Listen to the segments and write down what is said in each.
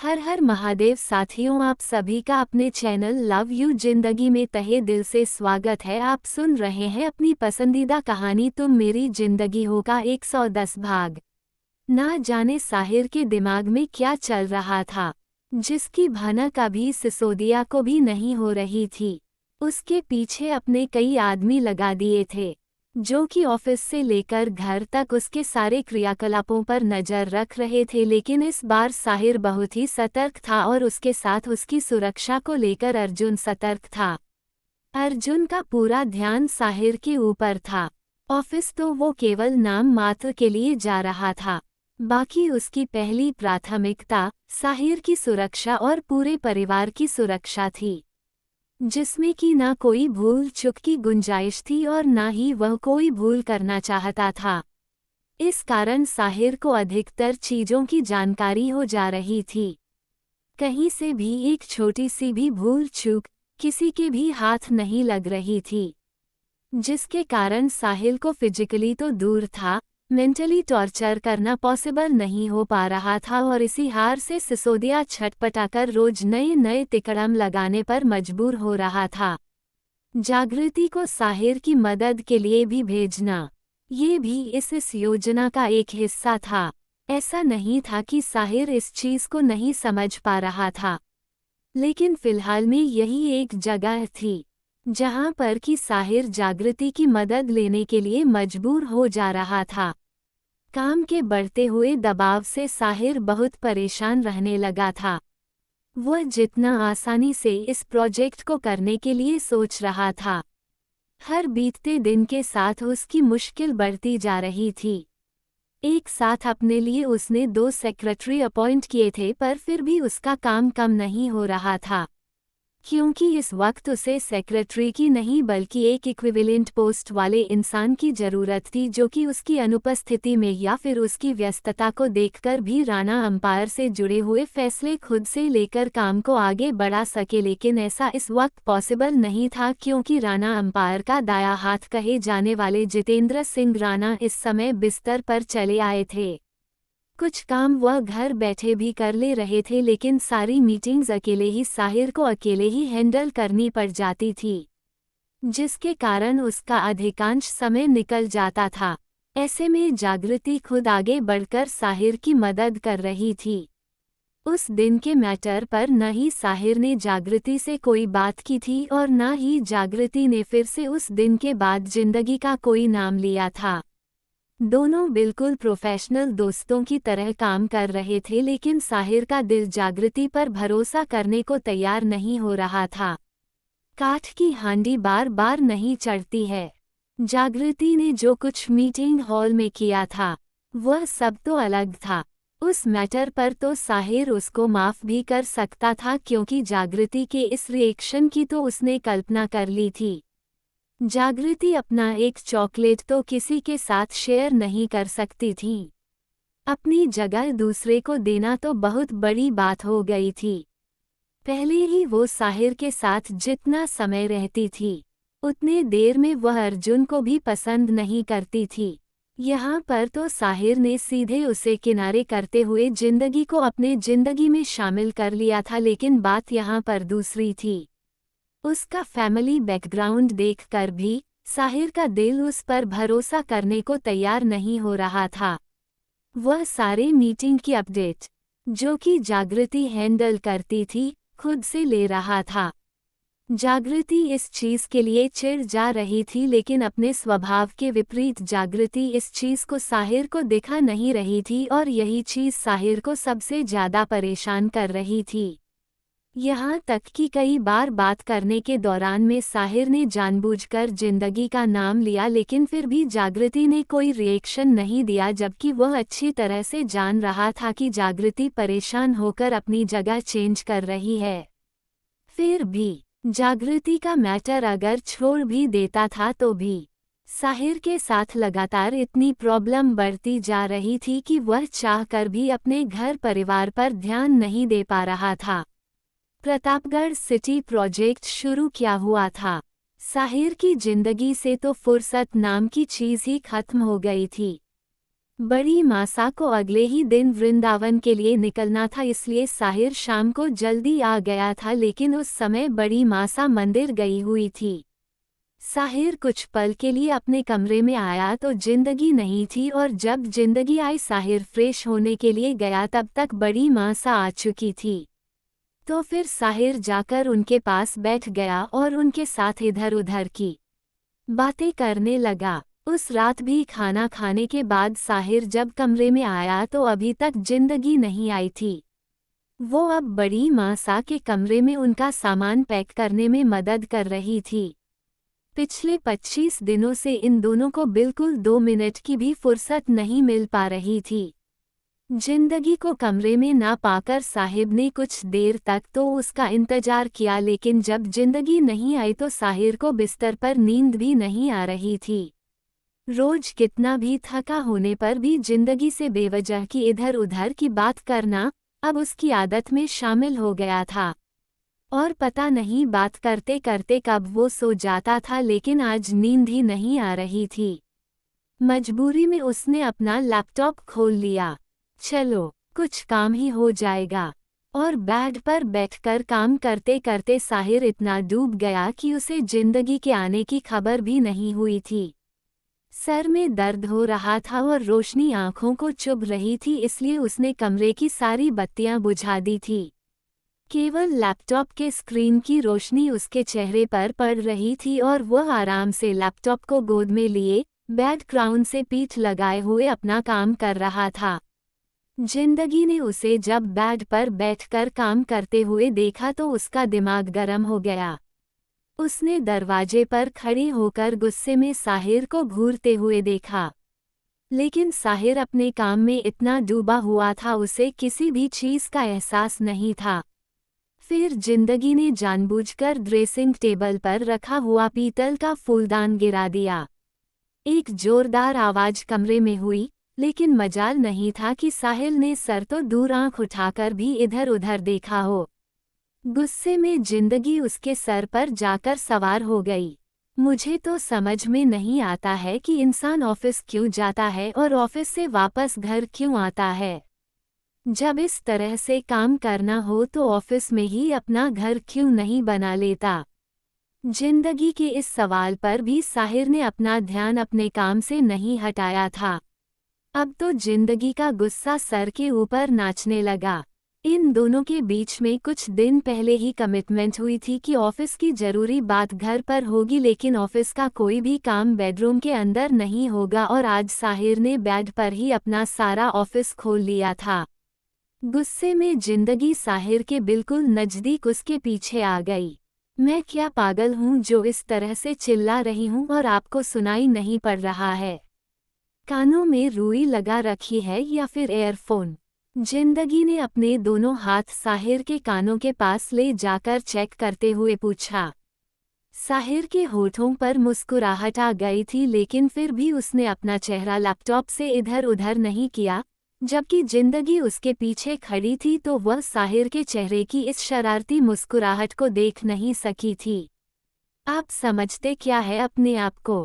हर हर महादेव साथियों, आप सभी का अपने चैनल लव यू जिंदगी में तहे दिल से स्वागत है। आप सुन रहे हैं अपनी पसंदीदा कहानी तुम मेरी जिंदगी हो का 110 भाग। ना जाने साहिर के दिमाग में क्या चल रहा था, जिसकी भनक अभी सिसोदिया को भी नहीं हो रही थी। उसके पीछे अपने कई आदमी लगा दिए थे, जो कि ऑफिस से लेकर घर तक उसके सारे क्रियाकलापों पर नजर रख रहे थे। लेकिन इस बार साहिर बहुत ही सतर्क था और उसके साथ उसकी सुरक्षा को लेकर अर्जुन सतर्क था। अर्जुन का पूरा ध्यान साहिर के ऊपर था। ऑफिस तो वो केवल नाम मात्र के लिए जा रहा था, बाकी उसकी पहली प्राथमिकता साहिर की सुरक्षा और पूरे परिवार की सुरक्षा थी, जिसमें कि ना कोई भूल चूक की गुंजाइश थी और ना ही वह कोई भूल करना चाहता था। इस कारण साहिर को अधिकतर चीजों की जानकारी हो जा रही थी। कहीं से भी एक छोटी सी भी भूल चूक किसी के भी हाथ नहीं लग रही थी, जिसके कारण साहिल को फिजिकली तो दूर था, मेंटली टॉर्चर करना पॉसिबल नहीं हो पा रहा था। और इसी हार से सिसोदिया छटपटाकर रोज नए नए तिकड़म लगाने पर मजबूर हो रहा था। जागृति को साहिर की मदद के लिए भी भेजना, ये भी इस योजना का एक हिस्सा था। ऐसा नहीं था कि साहिर इस चीज को नहीं समझ पा रहा था, लेकिन फिलहाल में यही एक जगह थी जहां पर कि साहिर जागृति की मदद लेने के लिए मजबूर हो जा रहा था। काम के बढ़ते हुए दबाव से साहिर बहुत परेशान रहने लगा था। वह जितना आसानी से इस प्रोजेक्ट को करने के लिए सोच रहा था, हर बीतते दिन के साथ उसकी मुश्किल बढ़ती जा रही थी। एक साथ अपने लिए उसने 2 सेक्रेटरी अपॉइंट किए थे, पर फिर भी उसका काम कम नहीं हो रहा था, क्योंकि इस वक्त उसे सेक्रेटरी की नहीं बल्कि एक इक्विवेलेंट पोस्ट वाले इंसान की ज़रूरत थी, जो कि उसकी अनुपस्थिति में या फिर उसकी व्यस्तता को देखकर भी राणा अंपायर से जुड़े हुए फैसले खुद से लेकर काम को आगे बढ़ा सके। लेकिन ऐसा इस वक्त पॉसिबल नहीं था, क्योंकि राणा अंपायर का दाया हाथ कहे जाने वाले जितेंद्र सिंह राणा इस समय बिस्तर पर चले आए थे। कुछ काम वह घर बैठे भी कर ले रहे थे, लेकिन सारी मीटिंग्स साहिर को अकेले ही हैंडल करनी पड़ जाती थी, जिसके कारण उसका अधिकांश समय निकल जाता था। ऐसे में जागृति खुद आगे बढ़कर साहिर की मदद कर रही थी। उस दिन के मैटर पर न ही साहिर ने जागृति से कोई बात की थी और न ही जागृति ने फिर से उस दिन के बाद जिंदगी का कोई नाम लिया था। दोनों बिल्कुल प्रोफेशनल दोस्तों की तरह काम कर रहे थे, लेकिन साहिर का दिल जागृति पर भरोसा करने को तैयार नहीं हो रहा था। काठ की हांडी बार बार नहीं चढ़ती है। जागृति ने जो कुछ मीटिंग हॉल में किया था, वह सब तो अलग था। उस मैटर पर तो साहिर उसको माफ भी कर सकता था, क्योंकि जागृति के इस रिएक्शन की तो उसने कल्पना कर ली थी। जागृति अपना एक चॉकलेट तो किसी के साथ शेयर नहीं कर सकती थी, अपनी जगह दूसरे को देना तो बहुत बड़ी बात हो गई थी। पहले ही वो साहिर के साथ जितना समय रहती थी, उतने देर में वह अर्जुन को भी पसंद नहीं करती थी। यहाँ पर तो साहिर ने सीधे उसे किनारे करते हुए जिंदगी को अपने जिंदगी में शामिल कर लिया था। लेकिन बात यहाँ पर दूसरी थी। उसका फैमिली बैकग्राउंड देखकर भी साहिर का दिल उस पर भरोसा करने को तैयार नहीं हो रहा था। वह सारे मीटिंग की अपडेट, जो कि जागृति हैंडल करती थी, खुद से ले रहा था। जागृति इस चीज के लिए चिढ़ जा रही थी, लेकिन अपने स्वभाव के विपरीत जागृति इस चीज को साहिर को दिखा नहीं रही थी, और यही चीज साहिर को सबसे ज्यादा परेशान कर रही थी। यहाँ तक कि कई बार बात करने के दौरान में साहिर ने जानबूझकर जिंदगी का नाम लिया, लेकिन फिर भी जागृति ने कोई रिएक्शन नहीं दिया, जबकि वह अच्छी तरह से जान रहा था कि जागृति परेशान होकर अपनी जगह चेंज कर रही है। फिर भी जागृति का मैटर अगर छोड़ भी देता था तो भी साहिर के साथ लगातार इतनी प्रॉब्लम बढ़ती जा रही थी कि वह चाहकर भी अपने घर परिवार पर ध्यान नहीं दे पा रहा था। प्रतापगढ़ सिटी प्रोजेक्ट शुरू क्या हुआ था, साहिर की जिंदगी से तो फुर्सत नाम की चीज ही खत्म हो गई थी। बड़ी मासा को अगले ही दिन वृंदावन के लिए निकलना था, इसलिए साहिर शाम को जल्दी आ गया था, लेकिन उस समय बड़ी मासा मंदिर गई हुई थी। साहिर कुछ पल के लिए अपने कमरे में आया तो जिंदगी नहीं थी, और जब जिंदगी आई साहिर फ्रेश होने के लिए गया तब तक बड़ी मासा आ चुकी थी। तो फिर साहिर जाकर उनके पास बैठ गया और उनके साथ इधर उधर की बातें करने लगा। उस रात भी खाना खाने के बाद साहिर जब कमरे में आया तो अभी तक जिंदगी नहीं आई थी। वो अब बड़ी मासा के कमरे में उनका सामान पैक करने में मदद कर रही थी। पिछले 25 दिनों से इन दोनों को बिल्कुल 2 मिनट की भी फुर्सत नहीं मिल पा रही थी। जिंदगी को कमरे में ना पाकर साहिब ने कुछ देर तक तो उसका इंतजार किया, लेकिन जब जिंदगी नहीं आई तो साहिर को बिस्तर पर नींद भी नहीं आ रही थी। रोज कितना भी थका होने पर भी जिंदगी से बेवजह की इधर उधर की बात करना अब उसकी आदत में शामिल हो गया था, और पता नहीं बात करते करते कब वो सो जाता था, लेकिन आज नींद ही नहीं आ रही थी। मजबूरी में उसने अपना लैपटॉप खोल लिया। चलो कुछ काम ही हो जाएगा, और बेड पर बैठकर काम करते करते साहिर इतना डूब गया कि उसे जिंदगी के आने की खबर भी नहीं हुई थी। सर में दर्द हो रहा था और रोशनी आंखों को चुभ रही थी, इसलिए उसने कमरे की सारी बत्तियां बुझा दी थी। केवल लैपटॉप के स्क्रीन की रोशनी उसके चेहरे पर पड़ रही थी, और वह आराम से लैपटॉप को गोद में लिए बैकग्राउंड से पीठ लगाए हुए अपना काम कर रहा था। जिंदगी ने उसे जब बेड पर बैठकर काम करते हुए देखा तो उसका दिमाग गर्म हो गया। उसने दरवाजे पर खड़ी होकर गुस्से में साहिर को घूरते हुए देखा, लेकिन साहिर अपने काम में इतना डूबा हुआ था उसे किसी भी चीज का एहसास नहीं था। फिर जिंदगी ने जानबूझकर ड्रेसिंग टेबल पर रखा हुआ पीतल का फूलदान गिरा दिया। एक जोरदार आवाज कमरे में हुई, लेकिन मजाल नहीं था कि साहिल ने सर तो दूर आंख उठाकर भी इधर उधर देखा हो। गुस्से में जिंदगी उसके सर पर जाकर सवार हो गई। मुझे तो समझ में नहीं आता है कि इंसान ऑफिस क्यों जाता है और ऑफिस से वापस घर क्यों आता है। जब इस तरह से काम करना हो तो ऑफिस में ही अपना घर क्यों नहीं बना लेता। जिंदगी के इस सवाल पर भी साहिर ने अपना ध्यान अपने काम से नहीं हटाया था। अब तो जिंदगी का गुस्सा सर के ऊपर नाचने लगा। इन दोनों के बीच में कुछ दिन पहले ही कमिटमेंट हुई थी कि ऑफिस की जरूरी बात घर पर होगी, लेकिन ऑफिस का कोई भी काम बेडरूम के अंदर नहीं होगा, और आज साहिर ने बेड पर ही अपना सारा ऑफिस खोल लिया था। गुस्से में जिंदगी साहिर के बिल्कुल नजदीक उसके पीछे आ गई। मैं क्या पागल हूँ जो इस तरह से चिल्ला रही हूँ और आपको सुनाई नहीं पड़ रहा है? कानों में रुई लगा रखी है या फिर एयरफोन? जिंदगी ने अपने दोनों हाथ साहिर के कानों के पास ले जाकर चेक करते हुए पूछा। साहिर के होठों पर मुस्कुराहट आ गई थी, लेकिन फिर भी उसने अपना चेहरा लैपटॉप से इधर उधर नहीं किया। जबकि जिंदगी उसके पीछे खड़ी थी तो वह साहिर के चेहरे की इस शरारती मुस्कुराहट को देख नहीं सकी थी। आप समझते क्या है अपने आप को?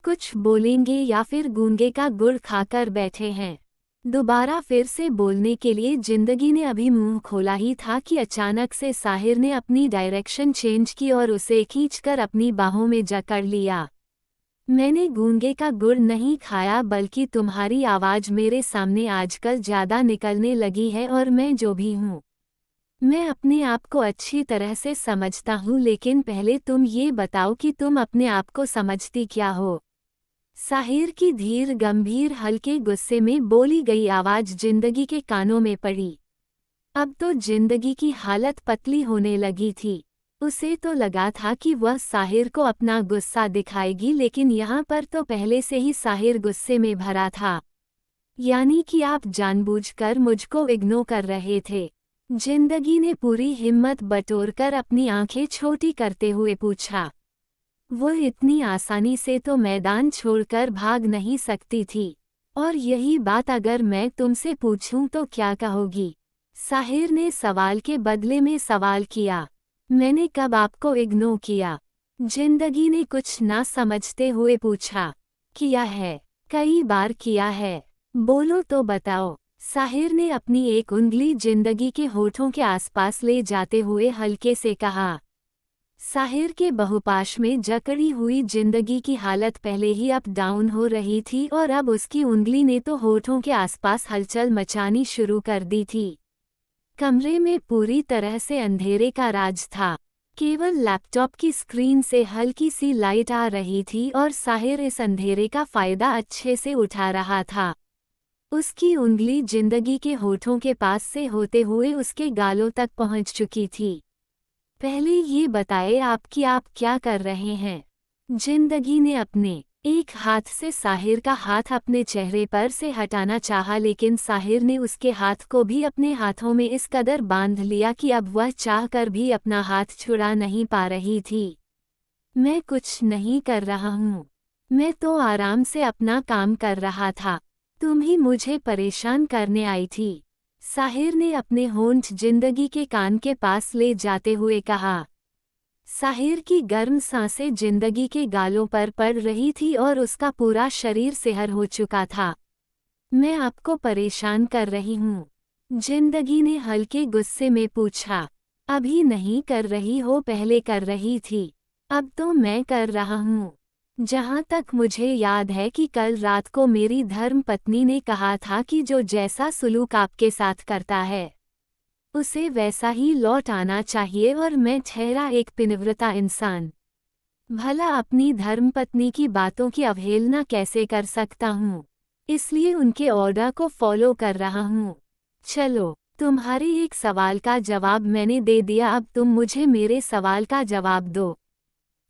कुछ बोलेंगे या फिर गूंगे का गुड़ खाकर बैठे हैं? दोबारा फिर से बोलने के लिए जिंदगी ने अभी मुंह खोला ही था कि अचानक से साहिर ने अपनी डायरेक्शन चेंज की और उसे खींचकर अपनी बाहों में जकड़ लिया। मैंने गूंगे का गुड़ नहीं खाया, बल्कि तुम्हारी आवाज मेरे सामने आजकल ज्यादा निकलने लगी है, और मैं जो भी हूँ मैं अपने आप को अच्छी तरह से समझता हूँ, लेकिन पहले तुम ये बताओ कि तुम अपने आप को समझती क्या हो? साहिर की धीर गंभीर हल्के गुस्से में बोली गई आवाज जिंदगी के कानों में पड़ी। अब तो जिंदगी की हालत पतली होने लगी थी। उसे तो लगा था कि वह साहिर को अपना गुस्सा दिखाएगी, लेकिन यहाँ पर तो पहले से ही साहिर गुस्से में भरा था। यानी कि आप जानबूझकर मुझको इग्नोर कर रहे थे? जिंदगी ने पूरी हिम्मत बटोरकर अपनी आंखें छोटी करते हुए पूछा। वो इतनी आसानी से तो मैदान छोड़कर भाग नहीं सकती थी, और यही बात अगर मैं तुमसे पूछूं तो क्या कहोगी? साहिर ने सवाल के बदले में सवाल किया। मैंने कब आपको इग्नोर किया? जिंदगी ने कुछ ना समझते हुए पूछा। किया है, कई बार किया है। बोलो तो बताओ। साहिर ने अपनी एक उंगली जिंदगी के होठों के आसपास ले जाते हुए हल्के से कहा। साहिर के बहुपाश में जकड़ी हुई जिंदगी की हालत पहले ही अप डाउन हो रही थी और अब उसकी उंगली ने तो होठों के आसपास हलचल मचानी शुरू कर दी थी। कमरे में पूरी तरह से अंधेरे का राज था। केवल लैपटॉप की स्क्रीन से हल्की सी लाइट आ रही थी और साहिर इस अंधेरे का फायदा अच्छे से उठा रहा था। उसकी उंगली जिंदगी के होठों के पास से होते हुए उसके गालों तक पहुंच चुकी थी। पहले ये बताए आप कि आप क्या कर रहे हैं। जिंदगी ने अपने एक हाथ से साहिर का हाथ अपने चेहरे पर से हटाना चाहा, लेकिन साहिर ने उसके हाथ को भी अपने हाथों में इस कदर बांध लिया कि अब वह चाहकर भी अपना हाथ छुड़ा नहीं पा रही थी। मैं कुछ नहीं कर रहा हूँ, मैं तो आराम से अपना काम कर रहा था। तुम ही मुझे परेशान करने आई थी। साहिर ने अपने होंठ जिंदगी के कान के पास ले जाते हुए कहा। साहिर की गर्म सांसें जिंदगी के गालों पर पड़ रही थी और उसका पूरा शरीर सिहर हो चुका था। मैं आपको परेशान कर रही हूँ, जिंदगी ने हल्के गुस्से में पूछा। अभी नहीं कर रही हो, पहले कर रही थी। अब तो मैं कर रहा हूँ। जहाँ तक मुझे याद है कि कल रात को मेरी धर्म पत्नी ने कहा था कि जो जैसा सुलूक आपके साथ करता है उसे वैसा ही लौट आना चाहिए, और मैं ठहरा एक पतिव्रता इंसान भला अपनी धर्मपत्नी की बातों की अवहेलना कैसे कर सकता हूँ। इसलिए उनके ऑर्डर को फॉलो कर रहा हूँ। चलो, तुम्हारे एक सवाल का जवाब मैंने दे दिया, अब तुम मुझे मेरे सवाल का जवाब दो।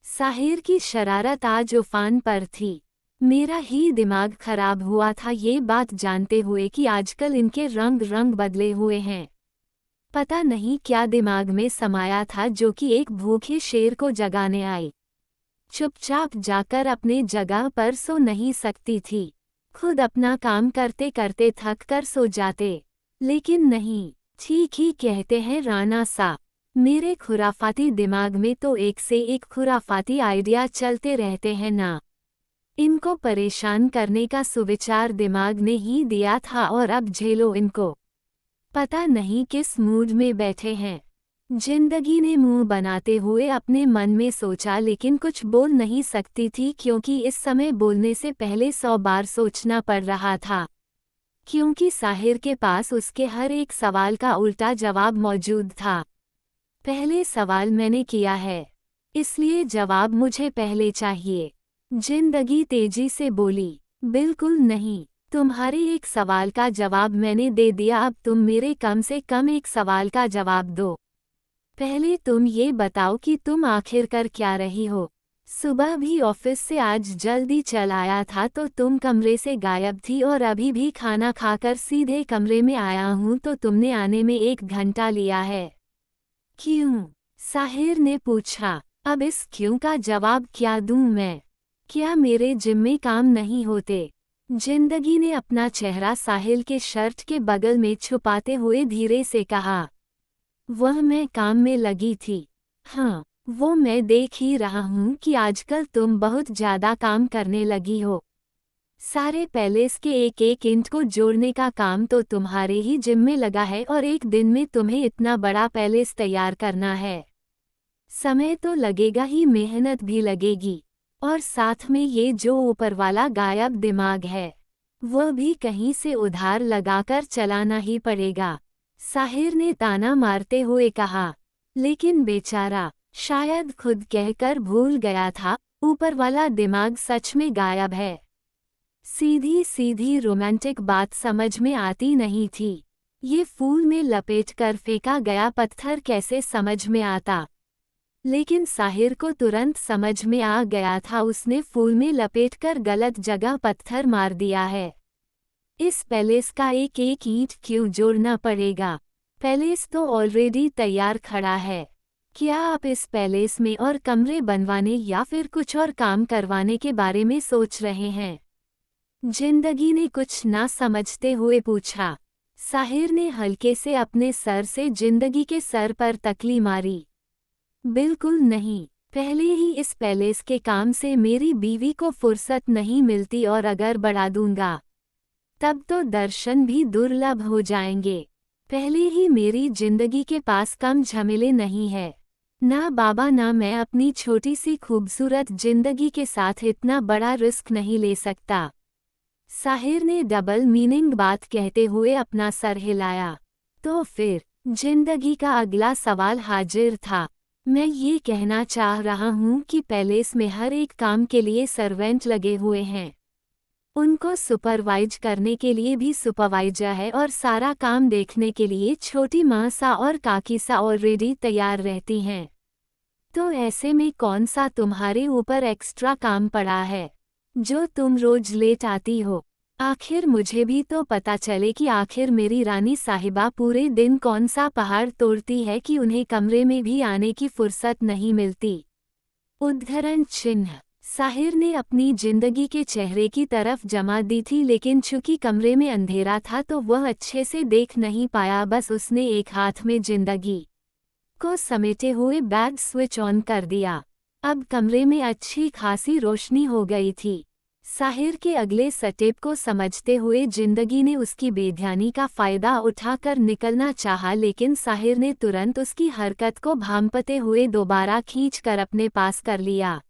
साहिर की शरारत आज उफान पर थी। मेरा ही दिमाग खराब हुआ था ये बात जानते हुए कि आजकल इनके रंग रंग बदले हुए हैं। पता नहीं क्या दिमाग में समाया था जो कि एक भूखे शेर को जगाने आई। चुपचाप जाकर अपने जगह पर सो नहीं सकती थी। खुद अपना काम करते करते थक कर सो जाते, लेकिन नहीं। ठीक ही कहते हैं राणा सा। मेरे खुराफाती दिमाग में तो एक से एक खुराफाती आइडिया चलते रहते हैं ना। इनको परेशान करने का सुविचार दिमाग ने ही दिया था और अब झेलो इनको। पता नहीं किस मूड में बैठे हैं। जिंदगी ने मुंह बनाते हुए अपने मन में सोचा, लेकिन कुछ बोल नहीं सकती थी क्योंकि इस समय बोलने से पहले 100 बार सोचना पड़ रहा था। क्योंकि साहिर के पास उसके हर एक सवाल का उल्टा जवाब मौजूद था। पहले सवाल मैंने किया है, इसलिए जवाब मुझे पहले चाहिए। जिंदगी तेजी से बोली। बिल्कुल नहीं, तुम्हारे एक सवाल का जवाब मैंने दे दिया, अब तुम मेरे कम से कम एक सवाल का जवाब दो। पहले तुम ये बताओ कि तुम आखिर कर क्या रही हो। सुबह भी ऑफिस से आज जल्दी चल आया था तो तुम कमरे से गायब थी, और अभी भी खाना खाकर सीधे कमरे में आया हूँ तो तुमने आने में 1 घंटा लिया है। क्यों? साहिर ने पूछा। अब इस क्यों का जवाब क्या दूं मैं? क्या मेरे जिम में काम नहीं होते? जिंदगी ने अपना चेहरा साहिल के शर्ट के बगल में छुपाते हुए धीरे से कहा। वह मैं काम में लगी थी। हाँ, वो मैं देख ही रहा हूँ कि आजकल तुम बहुत ज्यादा काम करने लगी हो। सारे पैलेस के एक एक इंच को जोड़ने का काम तो तुम्हारे ही जिम में लगा है, और एक दिन में तुम्हें इतना बड़ा पैलेस तैयार करना है। समय तो लगेगा ही, मेहनत भी लगेगी, और साथ में ये जो ऊपर वाला गायब दिमाग है वह भी कहीं से उधार लगाकर चलाना ही पड़ेगा। साहिर ने ताना मारते हुए कहा। लेकिन बेचारा शायद खुद कहकर भूल गया था, ऊपर वाला दिमाग सच में गायब है। सीधी सीधी रोमांटिक बात समझ में आती नहीं थी। ये फूल में लपेटकर फेंका गया पत्थर कैसे समझ में आता। लेकिन साहिर को तुरंत समझ में आ गया था, उसने फूल में लपेटकर गलत जगह पत्थर मार दिया है। इस पैलेस का एक एक ईंट क्यों जोड़ना पड़ेगा? पैलेस तो ऑलरेडी तैयार खड़ा है। क्या आप इस पैलेस में और कमरे बनवाने या फिर कुछ और काम करवाने के बारे में सोच रहे हैं? जिंदगी ने कुछ ना समझते हुए पूछा। साहिर ने हल्के से अपने सर से जिंदगी के सर पर तकली मारी। बिल्कुल नहीं, पहले ही इस पैलेस के काम से मेरी बीवी को फुर्सत नहीं मिलती, और अगर बढ़ा दूंगा तब तो दर्शन भी दुर्लभ हो जाएंगे। पहले ही मेरी जिंदगी के पास कम झमेले नहीं है। ना बाबा ना मैं अपनी छोटी सी खूबसूरत जिंदगी के साथ इतना बड़ा रिस्क नहीं ले सकता। साहिर ने डबल मीनिंग बात कहते हुए अपना सर हिलाया। तो फिर जिंदगी का अगला सवाल हाजिर था। मैं ये कहना चाह रहा हूँ कि पैलेस में हर एक काम के लिए सर्वेंट लगे हुए हैं। उनको सुपरवाइज करने के लिए भी सुपरवाइजर है और सारा काम देखने के लिए छोटी माँ सा और काकी सा ऑलरेडी तैयार रहती हैं। तो ऐसे में कौन सा तुम्हारे ऊपर एक्स्ट्रा काम पड़ा है जो तुम रोज लेट आती हो? आखिर मुझे भी तो पता चले कि आखिर मेरी रानी साहिबा पूरे दिन कौन सा पहाड़ तोड़ती है कि उन्हें कमरे में भी आने की फुर्सत नहीं मिलती। उद्धरण चिन्ह। साहिर ने अपनी जिंदगी के चेहरे की तरफ जमा दी थी, लेकिन चूंकि कमरे में अंधेरा था तो वह अच्छे से देख नहीं पाया। बस उसने एक हाथ में जिंदगी को समेटे हुए बैग स्विच ऑन कर दिया। अब कमरे में अच्छी खासी रोशनी हो गई थी। साहिर के अगले स्टेप को समझते हुए जिंदगी ने उसकी बेध्यानी का फायदा उठाकर निकलना चाहा, लेकिन साहिर ने तुरंत उसकी हरकत को भांपते हुए दोबारा खींचकर अपने पास कर लिया।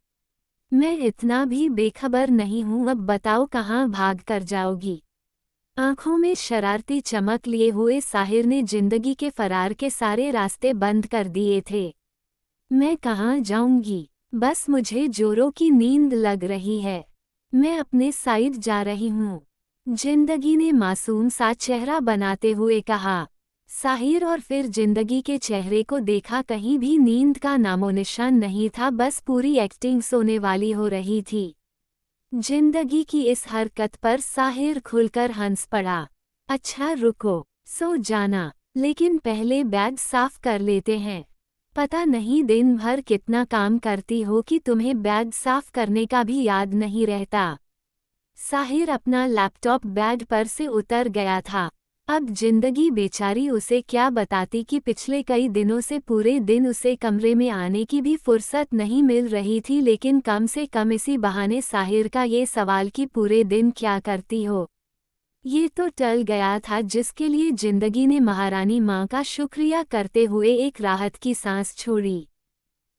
मैं इतना भी बेखबर नहीं हूँ, अब बताओ कहाँ भाग कर जाओगी? आंखों में शरारती चमक लिए हुए साहिर ने जिंदगी के फरार के सारे रास्ते बंद कर दिए थे। मैं कहाँ जाऊंगी? बस मुझे जोरों की नींद लग रही है। मैं अपने साइड जा रही हूँ, जिंदगी ने मासूम सा चेहरा बनाते हुए कहा। साहिर और फिर जिंदगी के चेहरे को देखा, कहीं भी नींद का नामोनिशान नहीं था, बस पूरी एक्टिंग सोने वाली हो रही थी। जिंदगी की इस हरकत पर साहिर खुलकर हंस पड़ा। अच्छा रुको, सो जाना, लेकिन पहले बैग साफ कर लेते हैं। पता नहीं दिन भर कितना काम करती हो कि तुम्हें बैग साफ करने का भी याद नहीं रहता। साहिर अपना लैपटॉप बैग पर से उतर गया था। अब जिंदगी बेचारी उसे क्या बताती कि पिछले कई दिनों से पूरे दिन उसे कमरे में आने की भी फुर्सत नहीं मिल रही थी, लेकिन कम से कम इसी बहाने साहिर का ये सवाल कि पूरे दिन क्या करती हो, ये तो टल गया था, जिसके लिए जिंदगी ने महारानी माँ का शुक्रिया करते हुए एक राहत की सांस छोड़ी।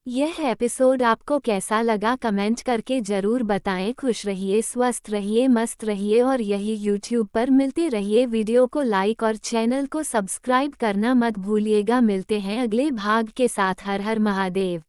यह एपिसोड आपको कैसा लगा कमेंट करके ज़रूर बताएं। खुश रहिए, स्वस्थ रहिए, मस्त रहिए और यही यूट्यूब पर मिलते रहिए। वीडियो को लाइक और चैनल को सब्सक्राइब करना मत भूलिएगा। मिलते हैं अगले भाग के साथ। हर हर महादेव।